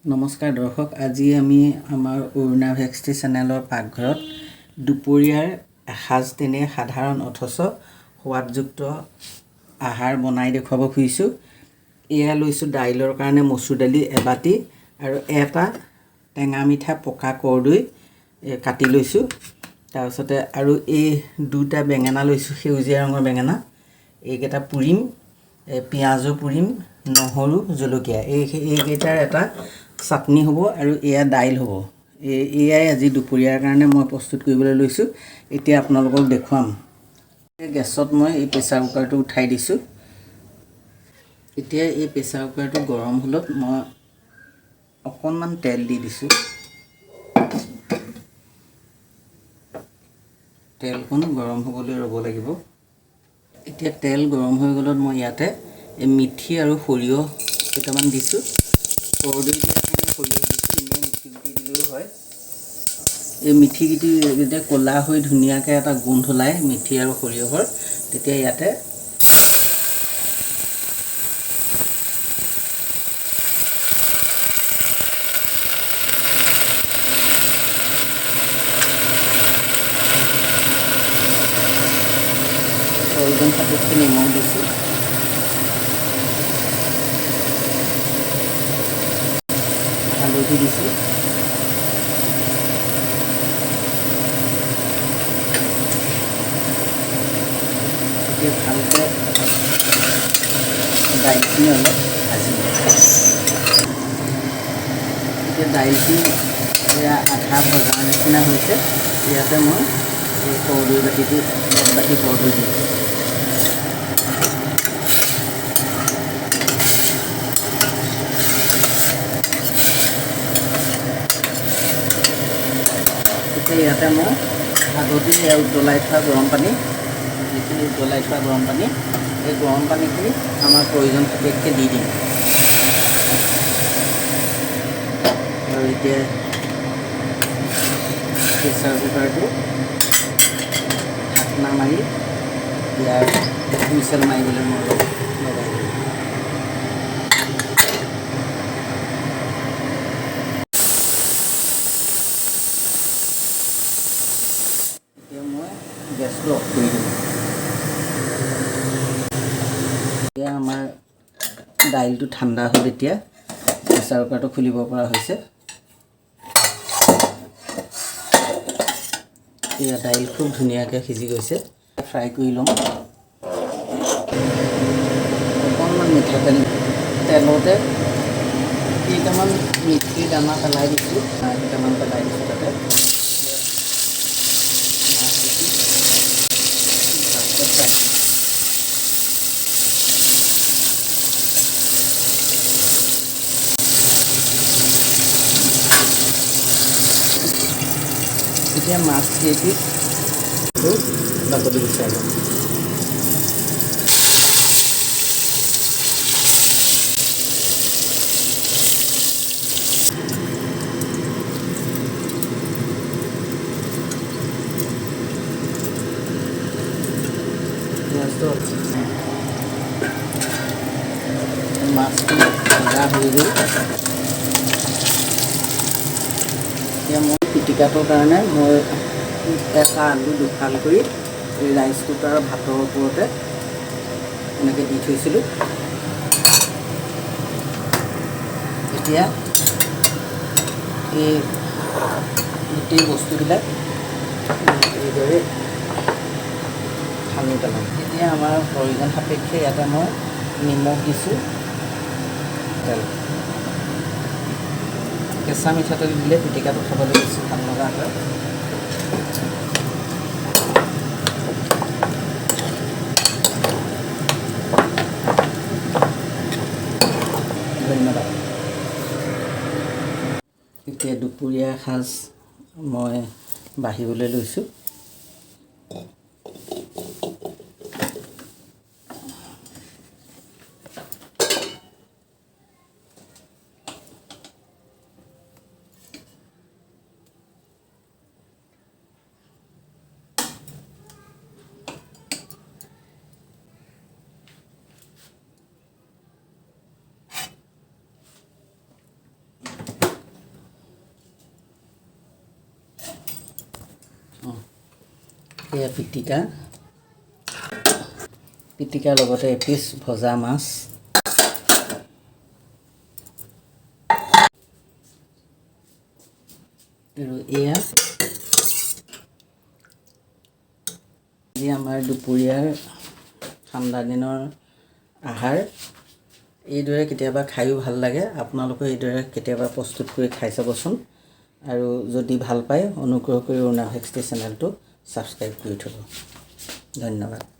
নমস্কাৰ দৰ্শক, আজি আমি আমাৰ অৰুণা ভেক্সটি চেনেলৰ পাকঘৰত দুপৰীয়াৰ এসাঁজ তেনে সাধাৰণ অথচ সোৱাদযুক্ত আহাৰ বনাই দেখুৱাব খুজিছোঁ। এয়া লৈছোঁ দাইলৰ কাৰণে মচুৰ দালি এবাটি আৰু এটা টেঙা মিঠা পকা কৰ্দৈ কাটি লৈছোঁ। তাৰপিছতে আৰু এই দুটা বেঙেনা লৈছোঁ, সেউজীয়া ৰঙৰ বেঙেনা। এইকেইটা পুৰিম, পিঁয়াজো পুৰিম, নহৰু জলকীয়া এইকেইটাৰ এটা চাটনি হ'ব আৰু এয়া দাইল হ'ব। এয়াই আজি দুপৰীয়াৰ কাৰণে মই প্ৰস্তুত কৰিবলৈ লৈছোঁ। এতিয়া আপোনালোকক দেখুৱাম। গেছত মই এই প্ৰেছাৰ কুকাৰটো উঠাই দিছোঁ। এতিয়া এই প্ৰেছাৰ কুকাৰটো গৰম হ'লত মই অকণমান তেল দি দিছোঁ। তেলকণ গৰম হ'বলৈ ৰ'ব লাগিব। এতিয়া তেল গৰম হৈ গ'লত মই ইয়াতে মিঠি আৰু সৰিয়হ কেইটামান দিছোঁ। কৰ্দৈ দিয়াৰ কাৰণে সৰিয়হ দিছোঁ, এনেই মিঠি গুটি দিলেও হয়। এই মিঠি গুটি যেতিয়া ক'লা হৈ ধুনীয়াকৈ এটা গোন্ধ ওলায় মিঠি আৰু সৰিয়হৰ, তেতিয়া ইয়াতে প্ৰয়োজন সাপেক্ষে নিমখ দিছোঁ। হালধি দিছোঁ। এতিয়া ভালকৈ দাইলখিনি অলপ ভাজিম। এতিয়া দাইলখিনি এয়া আধা ভজাৰ নিচিনা হৈছে। ইয়াতে মই এই কৰ্দৈ বাতিটো এক বাতি কৰ্দৈ দিম। এতিয়া ইয়াতে মই আগতে উতলাই থোৱা গৰম পানী, যিখিনি উতলাই থোৱা গৰম পানী, এই গৰম পানীখিনি আমাৰ প্ৰয়োজন সাপেক্ষে দি দিম। আৰু এতিয়া প্ৰেছাৰ কুকাৰটো ঢাকনা মাৰি ইয়াৰ হুইচেল মাৰিবলৈ মই লগাই দিম। এতিয়া মই গেছটো অফ কৰি দিম। এতিয়া আমাৰ দাইলটো ঠাণ্ডা হ'ল। এতিয়া প্ৰেছাৰ কুকাৰটো খুলিব পৰা হৈছে। এয়া দাইল খুব ধুনীয়াকৈ সিজি গৈছে। ফ্ৰাই কৰি ল'ম। অকণমান মিঠাতেল তেলতে কেইটামান মিঠিৰ দানা পেলাই দিছোঁ, কেইটামান পেলাই দিছোঁ তাতে। এতিয়া মাছ কেইপিচ বাকলি গুচাই ল'ম। মাছখিনি ভজা হৈ গ'ল। এতিয়া মই পিটিকাটোৰ কাৰণে মই এটা আলু দুফাল কৰি এই ৰাইচ কুকাৰৰ ভাতৰ ওপৰতে এনেকৈ দি থৈছিলোঁ। এতিয়া এই গোটেই বস্তুবিলাক এইদৰে সানি পেলাম। এতিয়া আমাৰ প্ৰয়োজন সাপেক্ষে ইয়াতে মই নিমখ দিছোঁ। কেঁচা মিঠাতেল দিলে পিটিকাটো খাবলৈ বেছি ভাল লগা হয়। ধন্যবাদ। এতিয়া দুপৰীয়া সাজ মই বাঢ়িবলৈ লৈছোঁ। এয়া পিটিকাৰ লগতে এপিচ ভজা মাছ আৰু এয়া আজি আমাৰ দুপৰীয়াৰ ঠাণ্ডা দিনৰ আহাৰ এইদৰে কেতিয়াবা খায়ো ভাল লাগে আপোনালোকে এইদৰে কেতিয়াবা প্ৰস্তুত কৰি খাই চাবচোন আৰু যদি ভাল পায় অনুগ্ৰহ কৰি অৰুণা ভেক্সটি চেনেলটো সাবস্ক্ৰাইব কৰি থব ধন্যবাদ